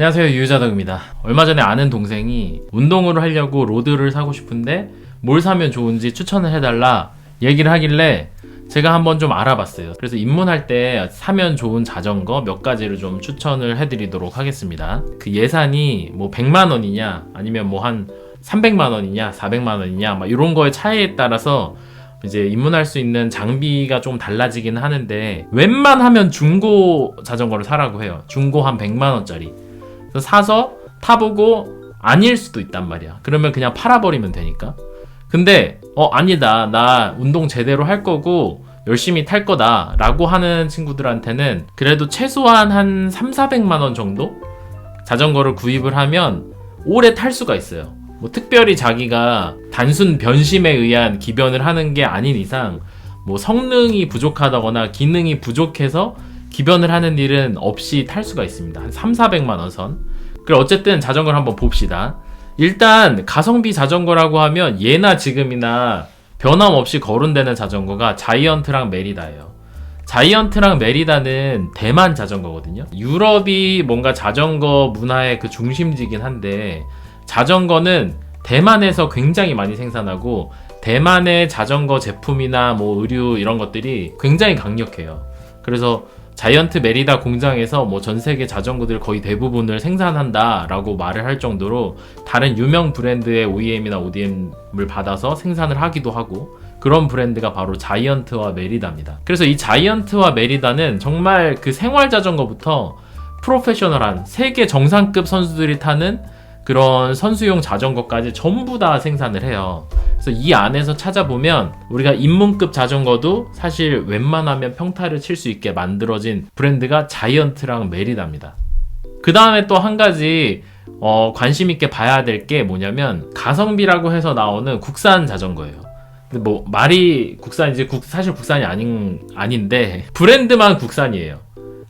안녕하세요, 유유자덕입니다. 얼마 전에 아는 동생이 운동을 하려고 로드를 사고 싶은데 뭘 사면 좋은지 추천을 해달라 얘기를 하길래 제가 한번 좀 알아봤어요. 그래서 입문할 때 사면 좋은 자전거 몇 가지를 좀 추천을 해드리도록 하겠습니다. 그 예산이 뭐 100만 원이냐 아니면 뭐 한 300만 원이냐 400만 원이냐 막 이런 거의 차이에 따라서 이제 입문할 수 있는 장비가 좀 달라지긴 하는데, 웬만하면 중고 자전거를 사라고 해요. 중고 한 100만 원짜리. 그래서 사서 타보고 아닐 수도 있단 말이야. 그러면 그냥 팔아버리면 되니까. 근데 아니다, 나 운동 제대로 할 거고 열심히 탈 거다 라고 하는 친구들한테는 그래도 최소한 한 3,400만 원 정도 자전거를 구입을 하면 오래 탈 수가 있어요. 뭐 특별히 자기가 단순 변심에 의한 기변을 하는 게 아닌 이상 뭐 성능이 부족하다거나 기능이 부족해서 기변을 하는 일은 없이 탈 수가 있습니다. 한 3,400만 원 선. 그럼 어쨌든 자전거를 한번 봅시다. 일단 가성비 자전거라고 하면 예나 지금이나 변함없이 거론되는 자전거가 자이언트랑 메리다예요. 자이언트랑 메리다는 대만 자전거거든요. 유럽이 뭔가 자전거 문화의 그 중심지긴 한데, 자전거는 대만에서 굉장히 많이 생산하고 대만의 자전거 제품이나 뭐 의류 이런 것들이 굉장히 강력해요. 그래서 자이언트 메리다 공장에서 뭐 전 세계 자전거들 거의 대부분을 생산한다 라고 말을 할 정도로 다른 유명 브랜드의 OEM이나 ODM을 받아서 생산을 하기도 하고, 그런 브랜드가 바로 자이언트와 메리다입니다. 그래서 이 자이언트와 메리다는 정말 그 생활 자전거부터 프로페셔널한 세계 정상급 선수들이 타는 그런 선수용 자전거까지 전부 다 생산을 해요. 그래서 이 안에서 찾아보면 우리가 입문급 자전거도 사실 웬만하면 평타를 칠 수 있게 만들어진 브랜드가 자이언트랑 메리다입니다. 그 다음에 또 한 가지 관심 있게 봐야 될 게 뭐냐면, 가성비라고 해서 나오는 국산 자전거예요. 근데 뭐 말이 국산인지 사실 국산이 아닌데 브랜드만 국산이에요.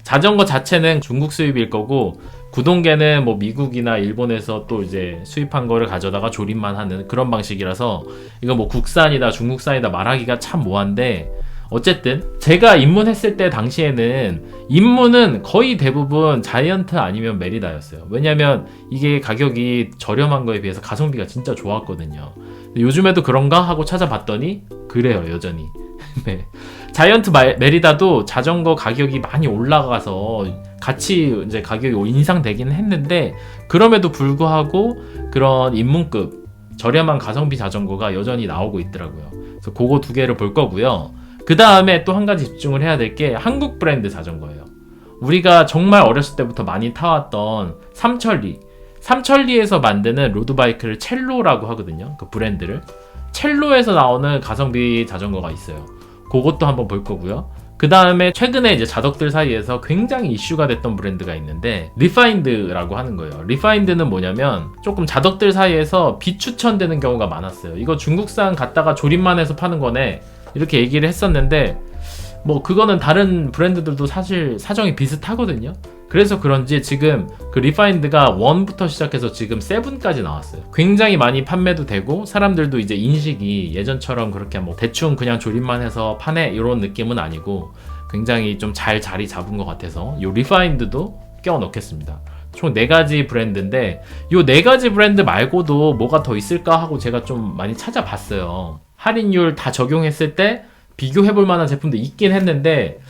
자전거 자체는 중국 수입일 거고 구동계는 뭐 미국이나 일본에서 또 이제 수입한 거를 가져다가 조립만 하는 그런 방식이라서 이거 뭐 국산이다 중국산이다 말하기가 참 뭐한데, 어쨌든 제가 입문했을 때 당시에는 입문은 거의 대부분 자이언트 아니면 메리다였어요. 왜냐면 이게 가격이 저렴한 거에 비해서 가성비가 진짜 좋았거든요. 요즘에도 그런가 하고 찾아봤더니 그래요, 여전히. 네. 자이언트 메리다도 자전거 가격이 많이 올라가서 같이 이제 가격이 인상되긴 했는데, 그럼에도 불구하고 그런 입문급 저렴한 가성비 자전거가 여전히 나오고 있더라고요. 그래서 그거 두 개를 볼 거고요. 그 다음에 또 한 가지 집중을 해야 될 게 한국 브랜드 자전거예요. 우리가 정말 어렸을 때부터 많이 타왔던 삼천리에서 만드는 로드바이크를 첼로라고 하거든요. 그 브랜드를. 첼로에서 나오는 가성비 자전거가 있어요. 그것도 한번 볼 거고요. 그 다음에 최근에 이제 자덕들 사이에서 굉장히 이슈가 됐던 브랜드가 있는데 리파인드라고 하는 거예요. 리파인드는 뭐냐면 조금 자덕들 사이에서 비추천되는 경우가 많았어요. 이거 중국산 갖다가 조립만 해서 파는 거네 이렇게 얘기를 했었는데, 뭐 그거는 다른 브랜드들도 사실 사정이 비슷하거든요. 그래서 그런지 지금 그 리파인드가 1부터 시작해서 지금 7까지 나왔어요. 굉장히 많이 판매도 되고 사람들도 이제 인식이 예전처럼 그렇게 뭐 대충 그냥 조립만 해서 파네 이런 느낌은 아니고 굉장히 좀 잘 자리 잡은 것 같아서 이 리파인드도 껴 넣겠습니다. 총 4가지 브랜드인데 이 4가지 브랜드 말고도 뭐가 더 있을까 하고 제가 좀 많이 찾아봤어요. 할인율 다 적용했을 때 비교해볼 만한 제품도 있긴 했는데,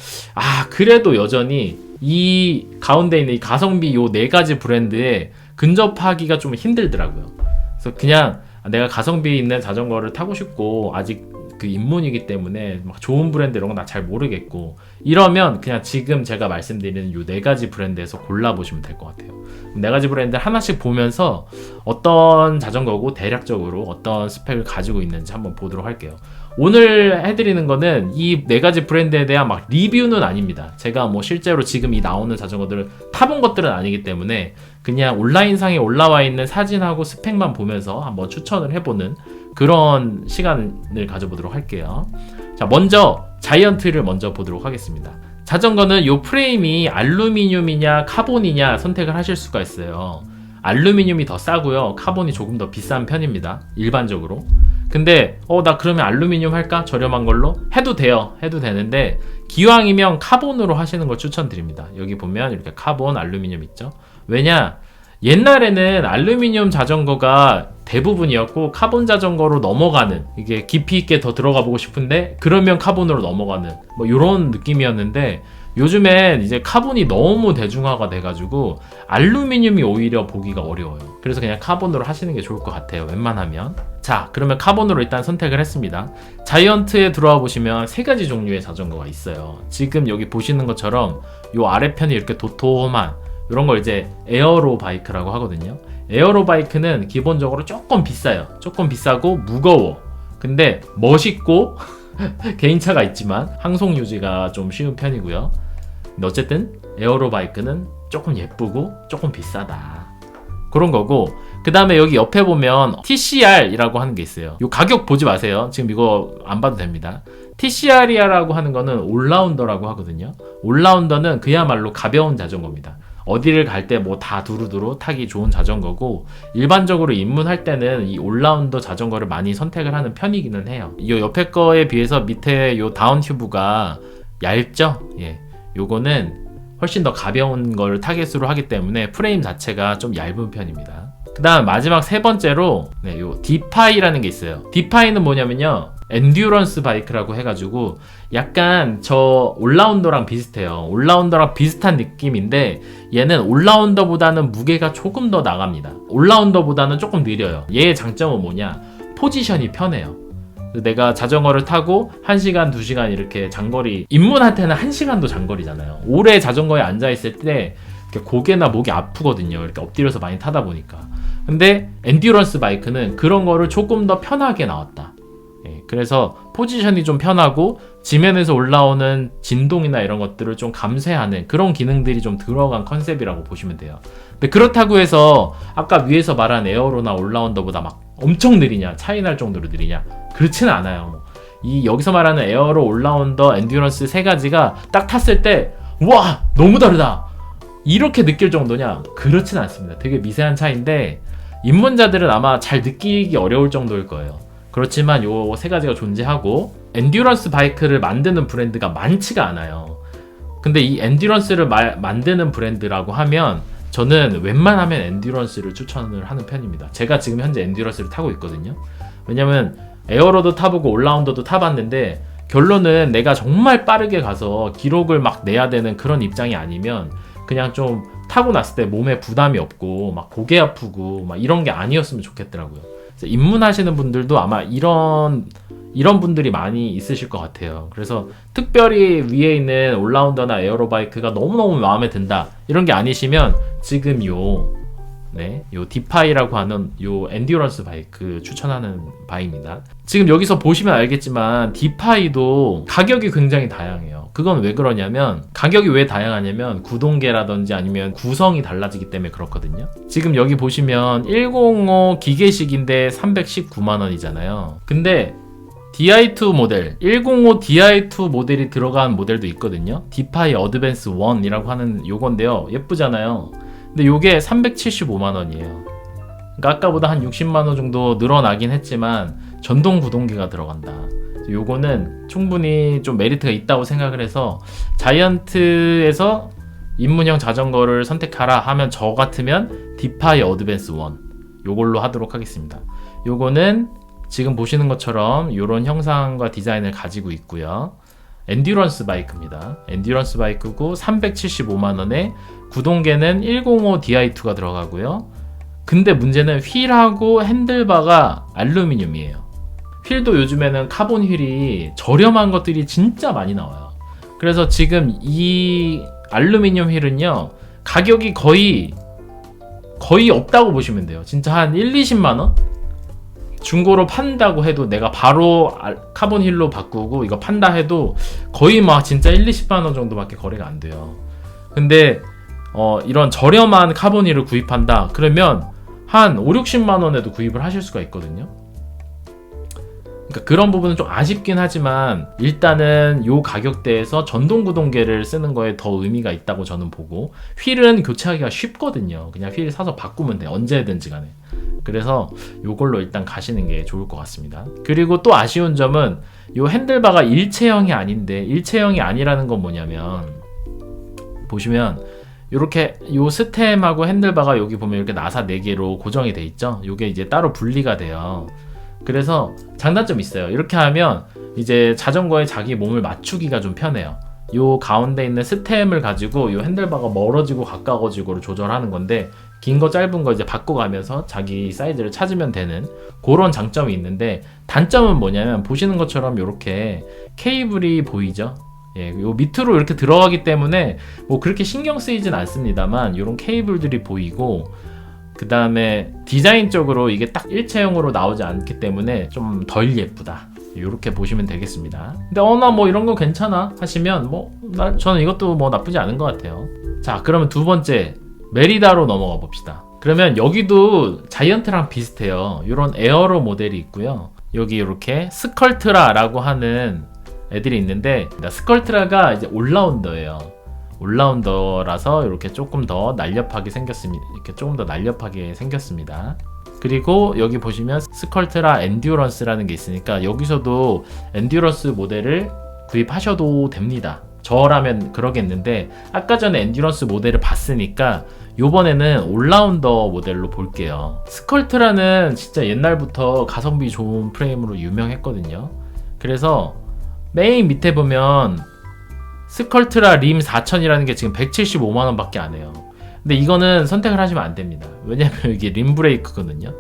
그래도 여전히 이 가운데 있는 이 가성비 요 4가지 브랜드에 근접하기가 좀 힘들더라고요. 그래서 그냥 내가 가성비 있는 자전거를 타고 싶고 아직 그 입문이기 때문에 막 좋은 브랜드 이런 건 나 잘 모르겠고 이러면 그냥 지금 제가 말씀드리는 요 4가지 브랜드에서 골라보시면 될 것 같아요. 4가지 브랜드 하나씩 보면서 어떤 자전거고 대략적으로 어떤 스펙을 가지고 있는지 한번 보도록 할게요. 오늘 해드리는 거는 이 4가지 브랜드에 대한 막 리뷰는 아닙니다. 제가 뭐 실제로 지금 이 나오는 자전거들을 타본 것들은 아니기 때문에 그냥 온라인상에 올라와 있는 사진하고 스펙만 보면서 한번 추천을 해보는 그런 시간을 가져보도록 할게요. 자, 먼저 자이언트를 먼저 보도록 하겠습니다. 자전거는 이 프레임이 알루미늄이냐 카본이냐 선택을 하실 수가 있어요. 알루미늄이 더 싸고요, 카본이 조금 더 비싼 편입니다, 일반적으로. 근데 나 그러면 알루미늄 할까? 저렴한 걸로? 해도 돼요. 해도 되는데 기왕이면 카본으로 하시는 걸 추천드립니다. 여기 보면 이렇게 카본, 알루미늄 있죠? 왜냐? 옛날에는 알루미늄 자전거가 대부분이었고 카본 자전거로 넘어가는, 이게 깊이 있게 더 들어가 보고 싶은데 그러면 카본으로 넘어가는 뭐 이런 느낌이었는데, 요즘엔 이제 카본이 너무 대중화가 돼가지고 알루미늄이 오히려 보기가 어려워요. 그래서 그냥 카본으로 하시는 게 좋을 것 같아요, 웬만하면. 자, 그러면 카본으로 일단 선택을 했습니다. 자이언트에 들어와 보시면 세 가지 종류의 자전거가 있어요. 지금 여기 보시는 것처럼 요 아래편이 이렇게 도톰한 이런 걸 이제 에어로 바이크라고 하거든요. 에어로 바이크는 기본적으로 조금 비싸요. 조금 비싸고 무거워. 근데 멋있고 개인차가 있지만 항속 유지가 좀 쉬운 편이고요. 근데 어쨌든 에어로 바이크는 조금 예쁘고 조금 비싸다, 그런 거고, 그 다음에 여기 옆에 보면 TCR이라고 하는 게 있어요. 이 가격 보지 마세요. 지금 이거 안 봐도 됩니다. TCR이라고 하는 거는 올라운더라고 하거든요. 올라운더는 그야말로 가벼운 자전거입니다. 어디를 갈 때 뭐 다 두루두루 타기 좋은 자전거고, 일반적으로 입문할 때는 이 올라운더 자전거를 많이 선택을 하는 편이기는 해요. 이 옆에 거에 비해서 밑에 요 다운 튜브가 얇죠? 예. 요거는 훨씬 더 가벼운 걸 타겟으로 하기 때문에 프레임 자체가 좀 얇은 편입니다. 그 다음 마지막 세 번째로 요 디파이라는 게 있어요. 디파이는 뭐냐면요, 엔듀런스 바이크라고 해가지고 약간 저 올라운더랑 비슷해요. 올라운더랑 비슷한 느낌인데 얘는 올라운더보다는 무게가 조금 더 나갑니다. 올라운더보다는 조금 느려요. 얘의 장점은 뭐냐, 포지션이 편해요. 내가 자전거를 타고 1시간, 2시간 이렇게 장거리, 입문할 때는 1시간도 장거리잖아요. 오래 자전거에 앉아있을 때 고개나 목이 아프거든요. 이렇게 엎드려서 많이 타다 보니까. 근데 엔듀런스 바이크는 그런 거를 조금 더 편하게 나왔다. 예, 그래서 포지션이 좀 편하고 지면에서 올라오는 진동이나 이런 것들을 좀 감쇄하는 그런 기능들이 좀 들어간 컨셉이라고 보시면 돼요. 근데 그렇다고 해서 아까 위에서 말한 에어로나 올라운더보다 막 엄청 느리냐, 차이 날 정도로 느리냐, 그렇지는 않아요. 이 여기서 말하는 에어로, 올라운더, 엔듀런스 세 가지가 딱 탔을 때 와, 너무 다르다, 이렇게 느낄 정도냐? 그렇지는 않습니다. 되게 미세한 차이인데 입문자들은 아마 잘 느끼기 어려울 정도일 거예요. 그렇지만 요 세 가지가 존재하고, 엔듀런스 바이크를 만드는 브랜드가 많지가 않아요. 근데 이 엔듀런스를 만드는 브랜드라고 하면 저는 웬만하면 엔듀런스를 추천을 하는 편입니다. 제가 지금 현재 엔듀런스를 타고 있거든요. 왜냐면 에어로도 타보고 올라운더도 타봤는데 결론은 내가 정말 빠르게 가서 기록을 막 내야 되는 그런 입장이 아니면 그냥 좀 타고 났을 때 몸에 부담이 없고 막 고개 아프고 막 이런 게 아니었으면 좋겠더라고요. 그래서 입문하시는 분들도 아마 이런 분들이 많이 있으실 것 같아요. 그래서 특별히 위에 있는 올라운더나 에어로바이크가 너무너무 마음에 든다, 이런 게 아니시면 지금 요 디파이라고 하는 요 엔듀런스 바이크 추천하는 바입니다. 지금 여기서 보시면 알겠지만 디파이도 가격이 굉장히 다양해요. 그건 왜 그러냐면, 가격이 왜 다양하냐면 구동계라든지 아니면 구성이 달라지기 때문에 그렇거든요. 지금 여기 보시면 105 기계식인데 319만원이잖아요. 근데 DI2 모델, 105 DI2 모델이 들어간 모델도 있거든요. 디파이 어드밴스 1이라고 하는 요건데요. 예쁘잖아요. 근데 요게 375만원이에요. 그러니까 아까보다 한 60만원 정도 늘어나긴 했지만 전동 구동기가 들어간다. 요거는 충분히 좀 메리트가 있다고 생각을 해서, 자이언트에서 입문형 자전거를 선택하라 하면 저 같으면 디파이 어드밴스 1 요걸로 하도록 하겠습니다. 요거는 지금 보시는 것처럼 이런 형상과 디자인을 가지고 있고요. 엔듀런스 바이크입니다. 엔듀런스 바이크고 375만원에 구동계는 105 DI2가 들어가고요. 근데 문제는 휠하고 핸들바가 알루미늄이에요. 휠도 요즘에는 카본 휠이 저렴한 것들이 진짜 많이 나와요. 그래서 지금 이 알루미늄 휠은요, 가격이 거의 없다고 보시면 돼요. 진짜 한 1, 20만원? 중고로 판다고 해도, 내가 바로 카본 휠로 바꾸고 이거 판다 해도 거의 막 진짜 1, 20만원 정도밖에 거래가 안 돼요. 근데 이런 저렴한 카본 휠을 구입한다 그러면 한 5, 60만원에도 구입을 하실 수가 있거든요. 그러니까 그런 부분은 좀 아쉽긴 하지만 일단은 요 가격대에서 전동 구동계를 쓰는 거에 더 의미가 있다고 저는 보고, 휠은 교체하기가 쉽거든요. 그냥 휠 사서 바꾸면 돼, 언제든지 간에. 그래서 요걸로 일단 가시는 게 좋을 것 같습니다. 그리고 또 아쉬운 점은 요 핸들바가 일체형이 아닌데, 일체형이 아니라는 건 뭐냐면, 보시면 이렇게 요 스템하고 핸들바가 여기 보면 이렇게 나사 4개로 고정이 돼 있죠. 요게 이제 따로 분리가 돼요. 그래서 장단점이 있어요. 이렇게 하면 이제 자전거에 자기 몸을 맞추기가 좀 편해요. 요 가운데 있는 스템을 가지고 요 핸들바가 멀어지고 가까워지고를 조절하는 건데, 긴 거 짧은 거 이제 바꿔가면서 자기 사이즈를 찾으면 되는 그런 장점이 있는데, 단점은 뭐냐면 보시는 것처럼 이렇게 케이블이 보이죠. 예, 요 밑으로 이렇게 들어가기 때문에 뭐 그렇게 신경 쓰이진 않습니다만, 요런 케이블들이 보이고, 그 다음에 디자인적으로 이게 딱 일체형으로 나오지 않기 때문에 좀 덜 예쁘다, 이렇게 보시면 되겠습니다. 근데 나 뭐 이런 거 괜찮아 하시면 저는 이것도 뭐 나쁘지 않은 것 같아요. 자, 그러면 두 번째 메리다로 넘어가 봅시다. 그러면 여기도 자이언트랑 비슷해요. 이런 에어로 모델이 있고요. 여기 이렇게 스컬트라라고 하는 애들이 있는데, 스컬트라가 이제 올라운더예요. 올라운더라서 이렇게 조금 더 날렵하게 생겼습니다. 이렇게 조금 더 날렵하게 생겼습니다. 그리고 여기 보시면 스컬트라 엔듀런스라는 게 있으니까 여기서도 엔듀런스 모델을 구입하셔도 됩니다. 저라면 그러겠는데, 아까 전에 엔듀런스 모델을 봤으니까 요번에는 올라운더 모델로 볼게요. 스컬트라는 진짜 옛날부터 가성비 좋은 프레임으로 유명했거든요. 그래서 메인 밑에 보면 스컬트라 림 4000이라는 게 지금 175만원 밖에 안 해요. 근데 이거는 선택을 하시면 안 됩니다. 왜냐면 이게 림 브레이크거든요.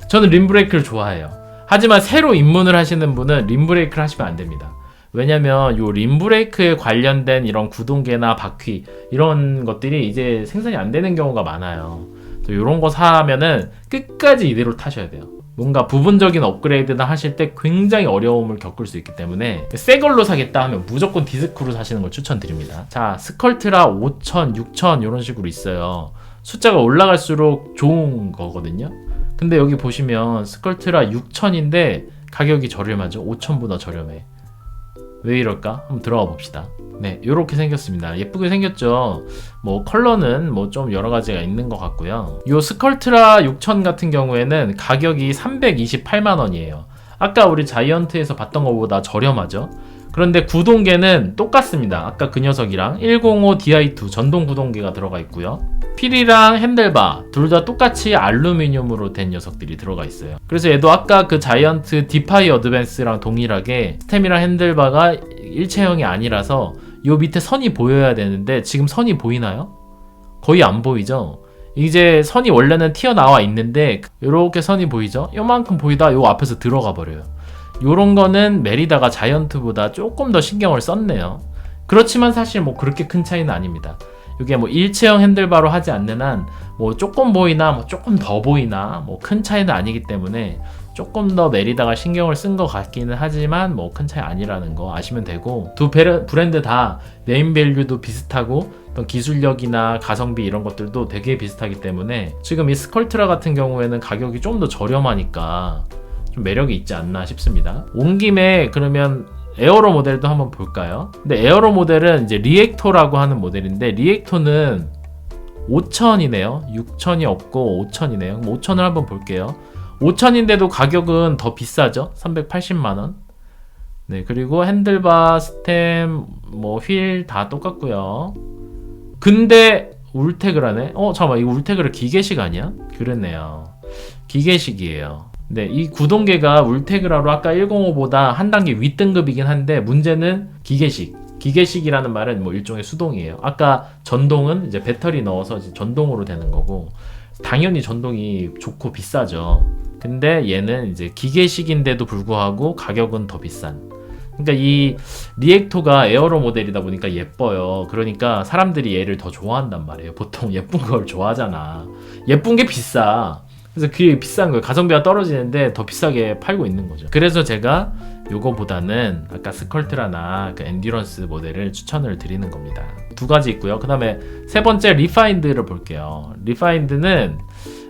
저는 림 브레이크를 좋아해요. 하지만 새로 입문을 하시는 분은 림 브레이크를 하시면 안 됩니다. 왜냐면 요 림 브레이크에 관련된 이런 구동계나 바퀴 이런 것들이 이제 생산이 안 되는 경우가 많아요. 이런 거 사면은 끝까지 이대로 타셔야 돼요. 뭔가 부분적인 업그레이드나 하실 때 굉장히 어려움을 겪을 수 있기 때문에 새 걸로 사겠다 하면 무조건 디스크로 사시는 걸 추천드립니다. 자, 스컬트라 5000, 6000 이런 식으로 있어요. 숫자가 올라갈수록 좋은 거거든요. 근데 여기 보시면 스컬트라 6000인데 가격이 저렴하죠. 5000보다 저렴해. 왜 이럴까? 한번 들어가 봅시다. 네, 이렇게 생겼습니다. 예쁘게 생겼죠. 뭐 컬러는 뭐 좀 여러 가지가 있는 것 같고요. 요 스컬트라 6000 같은 경우에는 가격이 328만 원이에요. 아까 우리 자이언트에서 봤던 것보다 저렴하죠. 그런데 구동계는 똑같습니다. 아까 그 녀석이랑 105 Di2 전동 구동계가 들어가 있고요. 필이랑 핸들바 둘 다 똑같이 알루미늄으로 된 녀석들이 들어가 있어요. 그래서 얘도 아까 그 자이언트 디파이 어드밴스랑 동일하게 스템이랑 핸들바가 일체형이 아니라서 요 밑에 선이 보여야 되는데, 지금 선이 보이나요? 거의 안 보이죠? 이제 선이 원래는 튀어나와 있는데 요렇게 선이 보이죠? 요만큼 보이다 요 앞에서 들어가 버려요. 요런 거는 메리다가 자이언트보다 조금 더 신경을 썼네요. 그렇지만 사실 뭐 그렇게 큰 차이는 아닙니다. 이게 뭐 일체형 핸들바로 하지 않는 한 뭐 조금 보이나 뭐 조금 더 보이나 뭐 큰 차이는 아니기 때문에 조금 더 메리다가 신경을 쓴 것 같기는 하지만 뭐 큰 차이 아니라는 거 아시면 되고, 두 브랜드 다 네임밸류도 비슷하고 어떤 기술력이나 가성비 이런 것들도 되게 비슷하기 때문에 지금 이 스컬트라 같은 경우에는 가격이 좀 더 저렴하니까 좀 매력이 있지 않나 싶습니다. 온 김에 그러면 에어로 모델도 한번 볼까요? 근데 에어로 모델은 이제 리액토라고 하는 모델인데, 리액토는 5000이네요. 6000이 없고 5000이네요. 5000을 한번 볼게요. 5000인데도 가격은 더 비싸죠. 380만원. 네, 그리고 핸들바, 스템, 뭐 휠 다 똑같고요. 근데 울테그라네. 잠깐만, 이거 울테그라 기계식 아니야? 그랬네요. 기계식이에요. 네, 이 구동계가 울테그라로 아까 105보다 한 단계 윗등급이긴 한데, 문제는 기계식이라는 말은 뭐 일종의 수동이에요. 아까 전동은 이제 배터리 넣어서 이제 전동으로 되는 거고, 당연히 전동이 좋고 비싸죠. 근데 얘는 이제 기계식인데도 불구하고 가격은 더 비싼. 그러니까 이 리액토가 에어로 모델이다 보니까 예뻐요. 그러니까 사람들이 얘를 더 좋아한단 말이에요. 보통 예쁜 걸 좋아하잖아. 예쁜 게 비싸. 그래서 그게 비싼 거예요. 가성비가 떨어지는데 더 비싸게 팔고 있는 거죠. 그래서 제가 요거보다는 아까 스컬트라나 그 엔듀런스 모델을 추천을 드리는 겁니다. 두 가지 있고요. 그 다음에 세 번째 리파인드를 볼게요. 리파인드는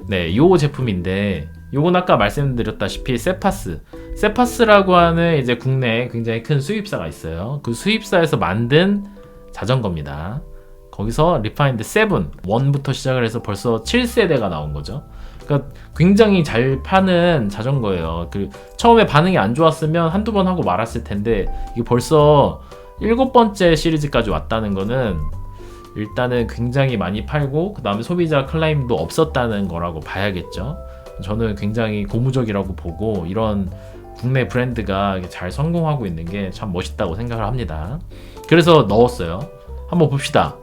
네, 요 제품인데, 요건 아까 말씀드렸다시피 세파스라고 하는 이제 국내에 굉장히 큰 수입사가 있어요. 그 수입사에서 만든 자전거입니다. 거기서 리파인드 7, 1부터 시작을 해서 벌써 7세대가 나온 거죠. 그러니까 굉장히 잘 파는 자전거예요. 처음에 반응이 안 좋았으면 한두 번 하고 말았을 텐데, 이게 벌써 7번째 시리즈까지 왔다는 거는 일단은 굉장히 많이 팔고 그 다음에 소비자 클레임도 없었다는 거라고 봐야겠죠. 저는 굉장히 고무적이라고 보고 이런 국내 브랜드가 잘 성공하고 있는 게 참 멋있다고 생각을 합니다. 그래서 넣었어요. 한번 봅시다.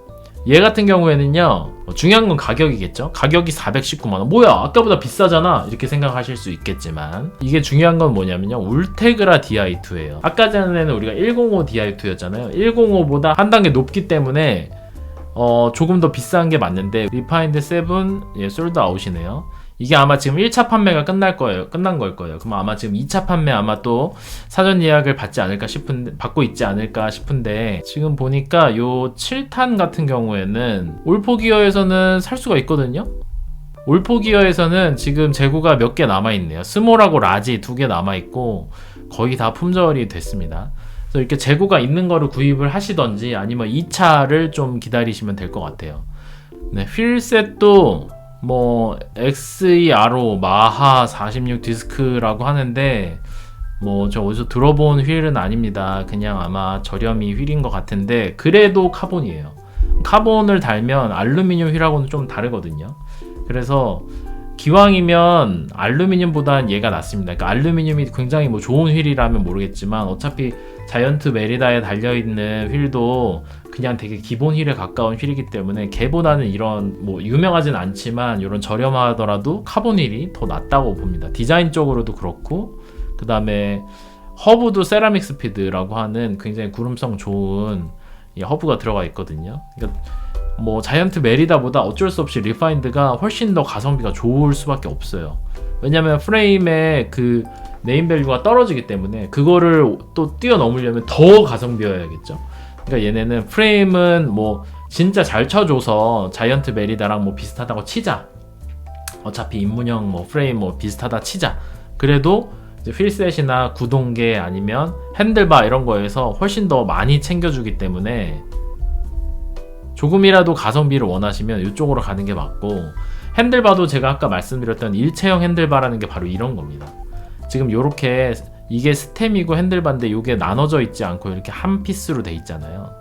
얘 같은 경우에는요, 중요한 건 가격이겠죠. 가격이 419만원. 뭐야, 아까보다 비싸잖아, 이렇게 생각하실 수 있겠지만 이게 중요한 건 뭐냐면요, 울테그라 DI2예요. 아까 전에는 우리가 105 DI2였잖아요. 105보다 한 단계 높기 때문에 조금 더 비싼 게 맞는데 리파인드 7 솔드 아웃이네요. 이게 아마 지금 1차 판매가 끝난 걸 거예요. 그럼 아마 지금 2차 판매 아마 또 사전 예약을 받고 있지 않을까 싶은데, 지금 보니까 요 7탄 같은 경우에는 올포기어에서는 살 수가 있거든요. 올포기어에서는 지금 재고가 몇 개 남아있네요. 스몰하고 라지 2개 남아있고 거의 다 품절이 됐습니다. 그래서 이렇게 재고가 있는 거를 구입을 하시던지 아니면 2차를 좀 기다리시면 될 것 같아요. 네, 휠셋도 뭐 XERO 마하 46 디스크라고 하는데 뭐 저 어디서 들어본 휠은 아닙니다. 그냥 아마 저렴이 휠인 것 같은데 그래도 카본이에요. 카본을 달면 알루미늄 휠하고는 좀 다르거든요. 그래서 기왕이면 알루미늄보다는 얘가 낫습니다. 그러니까 알루미늄이 굉장히 뭐 좋은 휠이라면 모르겠지만 어차피 자이언트 메리다에 달려있는 휠도 그냥 되게 기본 휠에 가까운 휠이기 때문에 걔보다는 이런 뭐 유명하진 않지만 이런 저렴하더라도 카본 휠이 더 낫다고 봅니다. 디자인적으로도 그렇고 그 다음에 허브도 세라믹 스피드라고 하는 굉장히 구름성 좋은 허브가 들어가 있거든요. 그러니까 뭐 자이언트 메리다보다 어쩔 수 없이 리파인드가 훨씬 더 가성비가 좋을 수밖에 없어요. 왜냐면 프레임의 그 네임밸류가 떨어지기 때문에 그거를 또 뛰어넘으려면 더 가성비여야겠죠. 그러니까 얘네는 프레임은 뭐 진짜 잘 쳐줘서 자이언트 메리다랑 뭐 비슷하다고 치자. 어차피 입문형 뭐 프레임 뭐 비슷하다 치자. 그래도 이제 휠셋이나 구동계 아니면 핸들바 이런 거에서 훨씬 더 많이 챙겨주기 때문에 조금이라도 가성비를 원하시면 이쪽으로 가는 게 맞고, 핸들바도 제가 아까 말씀드렸던 일체형 핸들바라는 게 바로 이런 겁니다. 지금 요렇게 이게 스템이고 핸들바인데 요게 나눠져 있지 않고 이렇게 한 피스로 돼 있잖아요.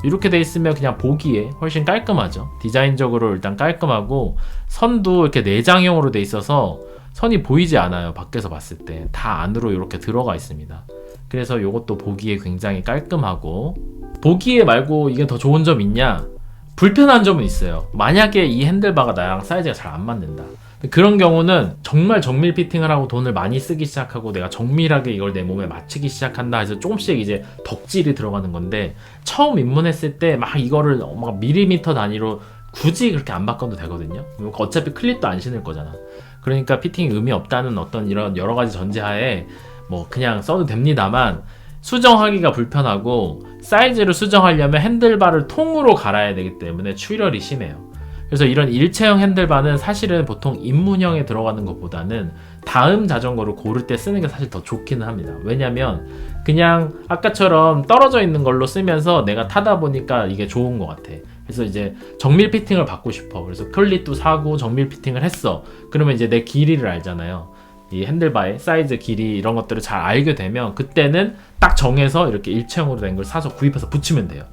이렇게 돼 있으면 그냥 보기에 훨씬 깔끔하죠. 디자인적으로 일단 깔끔하고 선도 이렇게 내장형으로 돼 있어서 선이 보이지 않아요. 밖에서 봤을 때 다 안으로 이렇게 들어가 있습니다. 그래서 요것도 보기에 굉장히 깔끔하고, 보기에 말고 이게 더 좋은 점 있냐? 불편한 점은 있어요. 만약에 이 핸들바가 나랑 사이즈가 잘 안 맞는다. 그런 경우는 정말 정밀 피팅을 하고 돈을 많이 쓰기 시작하고 내가 정밀하게 이걸 내 몸에 맞추기 시작한다 해서 조금씩 이제 덕질이 들어가는 건데, 처음 입문했을 때 막 이거를 막 밀리미터 단위로 굳이 그렇게 안 바꿔도 되거든요. 어차피 클립도 안 신을 거잖아. 그러니까 피팅이 의미 없다는 어떤 이런 여러 가지 전제하에 뭐 그냥 써도 됩니다만, 수정하기가 불편하고 사이즈를 수정하려면 핸들바를 통으로 갈아야 되기 때문에 출혈이 심해요. 그래서 이런 일체형 핸들바는 사실은 보통 입문형에 들어가는 것보다는 다음 자전거를 고를 때 쓰는 게 사실 더 좋기는 합니다. 왜냐면 그냥 아까처럼 떨어져 있는 걸로 쓰면서 내가 타다 보니까 이게 좋은 것 같아. 그래서 이제 정밀 피팅을 받고 싶어. 그래서 클릿도 사고 정밀 피팅을 했어. 그러면 이제 내 길이를 알잖아요. 이 핸들바의 사이즈, 길이 이런 것들을 잘 알게 되면 그때는 딱 정해서 이렇게 일체형으로 된 걸 사서 구입해서 붙이면 돼요.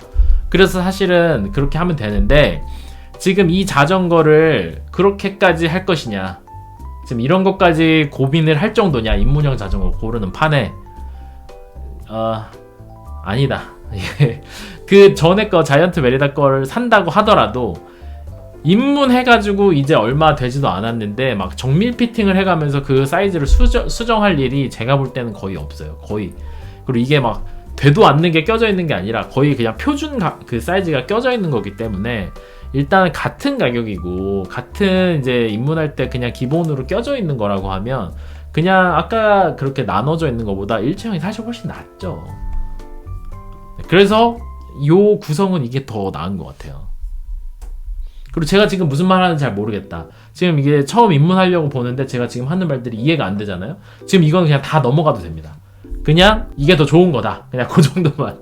그래서 사실은 그렇게 하면 되는데, 지금 이 자전거를 그렇게까지 할 것이냐, 지금 이런 것까지 고민을 할 정도냐, 입문형 자전거 고르는 판에 아니다. 그 전에 거 자이언트 메리다 거를 산다고 하더라도 입문해가지고 이제 얼마 되지도 않았는데 막 정밀 피팅을 해가면서 그 사이즈를 수정할 일이 제가 볼 때는 거의 없어요. 거의. 그리고 이게 막 되도 않는 게 껴져 있는 게 아니라 거의 그냥 표준 그 사이즈가 껴져 있는 거기 때문에 일단 같은 가격이고 같은 이제 입문할 때 그냥 기본으로 껴져 있는 거라고 하면 그냥 아까 그렇게 나눠져 있는 것보다 일체형이 사실 훨씬 낫죠. 그래서 요 구성은 이게 더 나은 것 같아요. 그리고 제가 지금 무슨 말 하는지 잘 모르겠다. 지금 이게 처음 입문하려고 보는데 제가 지금 하는 말들이 이해가 안 되잖아요. 지금 이건 그냥 다 넘어가도 됩니다. 그냥 이게 더 좋은 거다. 그냥 그 정도만.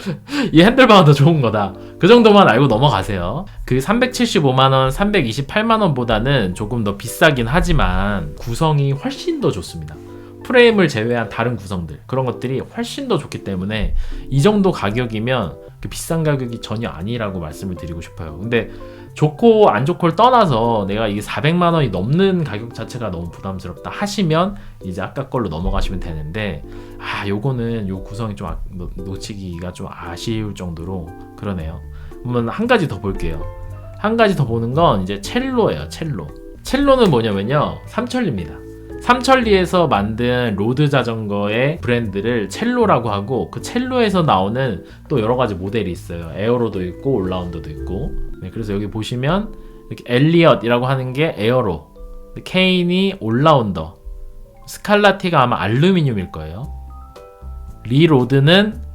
이 핸들바가 더 좋은 거다. 그 정도만 알고 넘어가세요. 그 375만원, 328만원보다는 조금 더 비싸긴 하지만 구성이 훨씬 더 좋습니다. 프레임을 제외한 다른 구성들, 그런 것들이 훨씬 더 좋기 때문에 이 정도 가격이면 비싼 가격이 전혀 아니라고 말씀을 드리고 싶어요. 근데 좋고 안 좋고를 떠나서 내가 이게 400만 원이 넘는 가격 자체가 너무 부담스럽다 하시면 이제 아까 걸로 넘어가시면 되는데, 요거는 요 구성이 좀 놓치기가 좀 아쉬울 정도로 그러네요. 그러면 한 가지 더 볼게요. 한 가지 더 보는 건 이제 첼로예요. 첼로는 뭐냐면요, 삼천리입니다. 삼천리에서 만든 로드 자전거의 브랜드를 첼로라고 하고, 그 첼로에서 나오는 또 여러 가지 모델이 있어요. 에어로도 있고 올라운더도 있고. 네, 그래서 여기 보시면 이렇게 엘리엇이라고 하는 게 에어로, 케인이 올라운더, 스칼라티가 아마 알루미늄일 거예요. 리로드는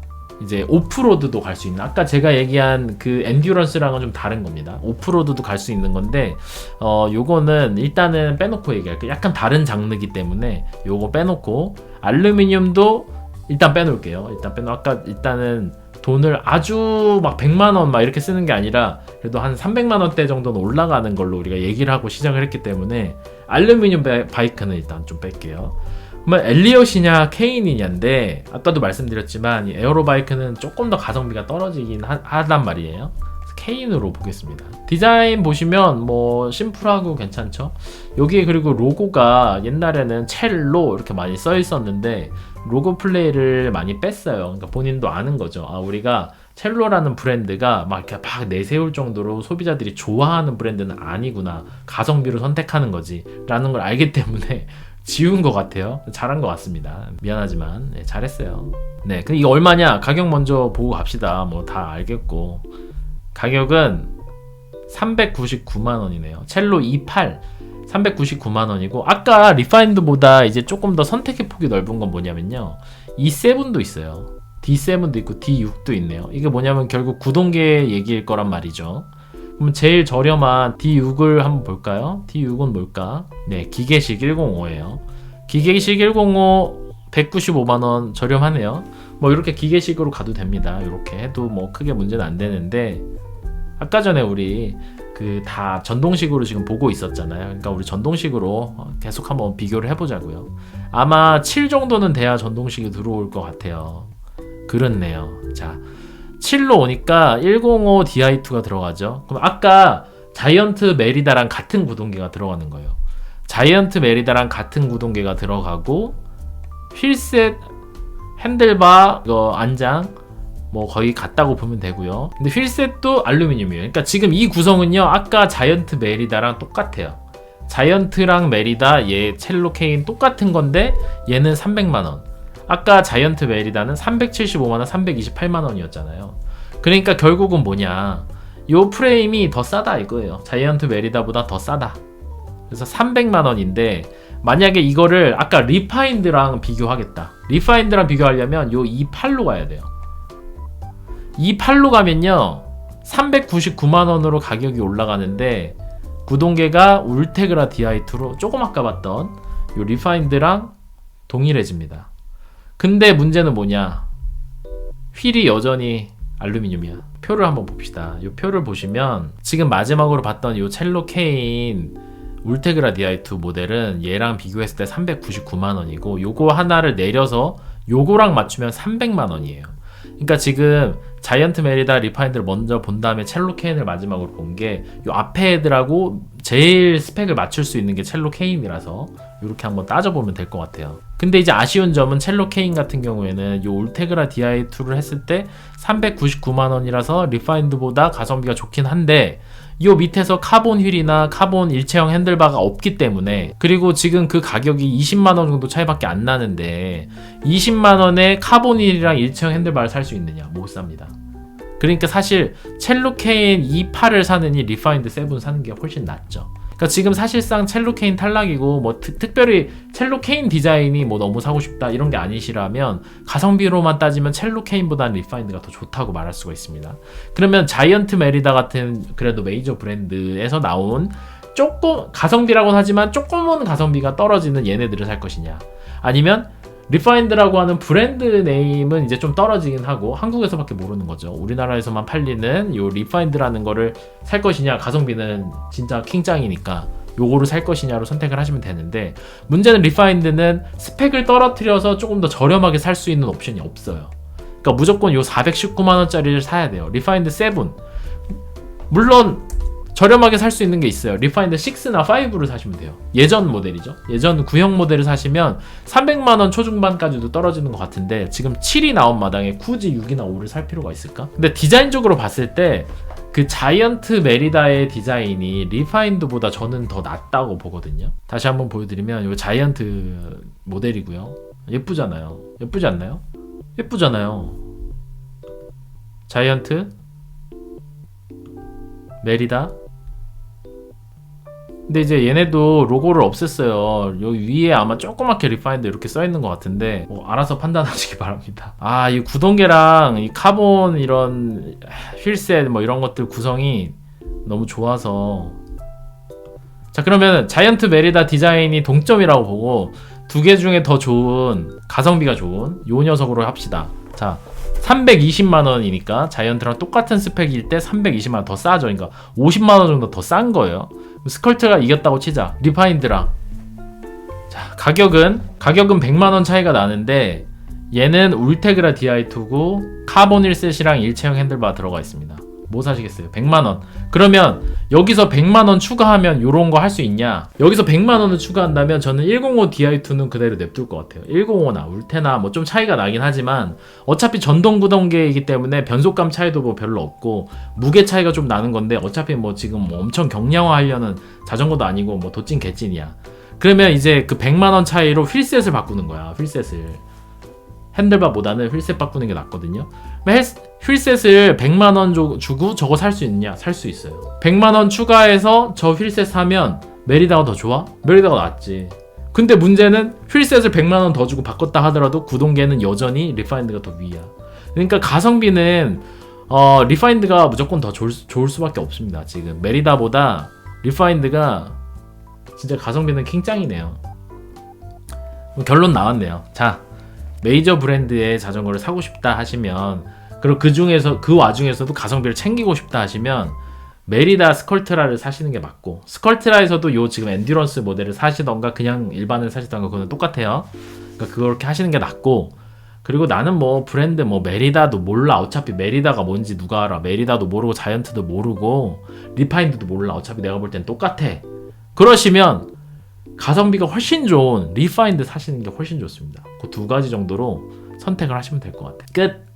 이제 오프로드도 갈 수 있는, 아까 제가 얘기한 그 엔듀런스랑은 좀 다른 겁니다. 오프로드도 갈 수 있는 건데, 요거는 일단은 빼놓고 얘기할게요. 약간 다른 장르기 때문에 요거 빼놓고, 알루미늄도 일단 빼놓을게요. 일단은 돈을 아주 막 100만원 막 이렇게 쓰는 게 아니라 그래도 한 300만원대 정도는 올라가는 걸로 우리가 얘기를 하고 시작을 했기 때문에 알루미늄 바이크는 일단 좀 뺄게요. 그러면 엘리엇이냐 케인이냐인데, 아까도 말씀드렸지만 이 에어로바이크는 조금 더 가성비가 떨어지긴 하단 말이에요. 케인으로 보겠습니다. 디자인 보시면 뭐 심플하고 괜찮죠. 여기에 그리고 로고가 옛날에는 첼로 이렇게 많이 써 있었는데 로고 플레이를 많이 뺐어요. 그러니까 본인도 아는 거죠. 우리가 첼로라는 브랜드가 막 이렇게 막 내세울 정도로 소비자들이 좋아하는 브랜드는 아니구나, 가성비로 선택하는 거지 라는 걸 알기 때문에 지운 것 같아요. 잘한 것 같습니다. 미안하지만 잘했어요. 네, 근데 이거 얼마냐? 가격 먼저 보고 갑시다. 뭐 다 알겠고, 가격은 399만원이네요 첼로 28 399만원이고, 아까 리파인드보다 이제 조금 더 선택의 폭이 넓은 건 뭐냐면요, E7도 있어요. D7도 있고 D6도 있네요. 이게 뭐냐면 결국 구동계 얘기일 거란 말이죠. 그럼 제일 저렴한 D6을 한번 볼까요? D6은 뭘까? 네, 기계식 105예요. 기계식 105 195만원 저렴하네요. 뭐 이렇게 기계식으로 가도 됩니다. 이렇게 해도 뭐 크게 문제는 안 되는데, 아까 전에 우리 그 다 전동식으로 지금 보고 있었잖아요. 그러니까 우리 전동식으로 계속 한번 비교를 해보자고요. 아마 7 정도는 돼야 전동식이 들어올 것 같아요. 그렇네요. 자, 7로 오니까 105 Di2가 들어가죠. 그럼 아까 자이언트 메리다랑 같은 구동계가 들어가는 거예요. 자이언트 메리다랑 같은 구동계가 들어가고, 휠셋, 핸들바, 이거 안장 뭐 거의 같다고 보면 되고요. 근데 휠셋도 알루미늄이에요. 그러니까 지금 이 구성은요, 아까 자이언트 메리다랑 똑같아요. 자이언트랑 메리다, 얘 첼로 케인 똑같은 건데 얘는 300만원, 아까 자이언트 메리다는 375만원 328만원이었잖아요 그러니까 결국은 뭐냐, 요 프레임이 더 싸다 이거예요. 자이언트 메리다보다 더 싸다. 그래서 300만원인데 만약에 이거를 아까 리파인드랑 비교하겠다, 리파인드랑 비교하려면 요 28로 가야 돼요. 28로 가면요 399만원으로 가격이 올라가는데, 구동계가 울테그라 Di2로 조금 아까 봤던 요 리파인드랑 동일해집니다. 근데 문제는 뭐냐, 휠이 여전히 알루미늄이야. 표를 한번 봅시다. 이 표를 보시면 지금 마지막으로 봤던 이 첼로 케인 울테그라 Di2 모델은 얘랑 비교했을 때 399만원이고, 요거 하나를 내려서 요거랑 맞추면 300만원이에요 그러니까 지금 자이언트 메리다 리파인드를 먼저 본 다음에 첼로 케인을 마지막으로 본 게 요 앞에 애들하고 제일 스펙을 맞출 수 있는 게 첼로 케인이라서 이렇게 한번 따져보면 될 것 같아요. 근데 이제 아쉬운 점은 첼로 케인 같은 경우에는 요 울테그라 Di2를 했을 때 399만원이라서 리파인드보다 가성비가 좋긴 한데, 요 밑에서 카본 휠이나 카본 일체형 핸들바가 없기 때문에, 그리고 지금 그 가격이 20만원 정도 차이밖에 안 나는데 20만원에 카본 휠이랑 일체형 핸들바를 살 수 있느냐? 못 삽니다. 그러니까 사실 첼로 케인 28을 사느니 리파인드 7 사는 게 훨씬 낫죠. 그러니까 지금 사실상 첼로 케인 탈락이고, 뭐 특별히 첼로 케인 디자인이 뭐 너무 사고 싶다 이런 게 아니시라면 가성비로만 따지면 첼로 케인보다는 리파인드가 더 좋다고 말할 수가 있습니다. 그러면 자이언트 메리다 같은 그래도 메이저 브랜드에서 나온 조금 가성비라고는 하지만 조금은 가성비가 떨어지는 얘네들을 살 것이냐, 아니면 리파인드라고 하는 브랜드 네임은 이제 좀 떨어지긴 하고 한국에서밖에 모르는 거죠. 우리나라에서만 팔리는 요 리파인드라는 거를 살 것이냐, 가성비는 진짜 킹짱이니까 요거를 살 것이냐로 선택을 하시면 되는데, 문제는 리파인드는 스펙을 떨어뜨려서 조금 더 저렴하게 살 수 있는 옵션이 없어요. 그러니까 무조건 요 419만원짜리를 사야 돼요. 리파인드 7. 물론 저렴하게 살 수 있는 게 있어요. 리파인드 6나 5를 사시면 돼요. 예전 모델이죠. 예전 구형 모델을 사시면 300만원 초중반까지도 떨어지는 것 같은데 지금 7이 나온 마당에 굳이 6이나 5를 살 필요가 있을까? 근데 디자인적으로 봤을 때 그 자이언트 메리다의 디자인이 리파인드보다 저는 더 낫다고 보거든요. 다시 한번 보여드리면 이 자이언트 모델이고요. 예쁘잖아요. 예쁘지 않나요? 예쁘잖아요. 자이언트 메리다. 근데 이제 얘네도 로고를 없앴어요. 여기 위에 아마 조그맣게 리파인드 이렇게 써있는 것 같은데 알아서 판단하시기 바랍니다. 아, 이 구동계랑 이 카본 이런 휠셋 뭐 이런 것들 구성이 너무 좋아서. 자, 그러면 자이언트 메리다 디자인이 동점이라고 보고 두 개 중에 더 좋은, 가성비가 좋은 요 녀석으로 합시다. 자, 320만원이니까 자이언트랑 똑같은 스펙일 때 320만원 더 싸죠. 그러니까 50만원 정도 더 싼 거예요. 스컬트가 이겼다고 치자. 리파인드랑. 자, 가격은 100만원 차이가 나는데 얘는 울테그라 DI2고 카본 1셋이랑 일체형 핸들바 들어가 있습니다. 뭐 사시겠어요? 100만원. 그러면 여기서 100만원 추가하면 요런 거 할 수 있냐? 여기서 100만원을 추가한다면 저는 105 DI2는 그대로 냅둘 것 같아요. 105나 울테나 뭐 좀 차이가 나긴 하지만 어차피 전동 구동계이기 때문에 변속감 차이도 뭐 별로 없고 무게 차이가 좀 나는 건데 어차피 뭐 지금 뭐 엄청 경량화 하려는 자전거도 아니고 뭐 도찐 개찐이야. 그러면 이제 그 100만원 차이로 휠셋을 바꾸는 거야. 휠셋을. 핸들바보다는 휠셋 바꾸는 게 낫거든요. 휠셋을 100만원 주고 저거 살 수 있냐? 살 수 있어요. 100만원 추가해서 저 휠셋 사면 메리다가 더 좋아? 메리다가 낫지. 근데 문제는 휠셋을 100만원 더 주고 바꿨다 하더라도 구동계는 여전히 리파인드가 더 위야. 그러니까 가성비는 리파인드가 무조건 더 좋을 수밖에 없습니다. 지금 메리다보다 리파인드가 진짜 가성비는 킹짱이네요. 결론 나왔네요. 자, 메이저 브랜드의 자전거를 사고 싶다 하시면, 그리고 그 와중에서도 가성비를 챙기고 싶다 하시면 메리다 스컬트라를 사시는 게 맞고, 스컬트라에서도 요 지금 엔듀런스 모델을 사시던가 그냥 일반을 사시던가 그거는 똑같아요. 그러니까 그렇게 하시는 게 낫고, 그리고 나는 뭐 브랜드 뭐 메리다도 몰라. 어차피 메리다가 뭔지 누가 알아. 메리다도 모르고 자이언트도 모르고 리파인드도 몰라. 어차피 내가 볼 땐 똑같아. 그러시면 가성비가 훨씬 좋은 리파인드 사시는 게 훨씬 좋습니다. 그 두 가지 정도로 선택을 하시면 될 것 같아요. 끝!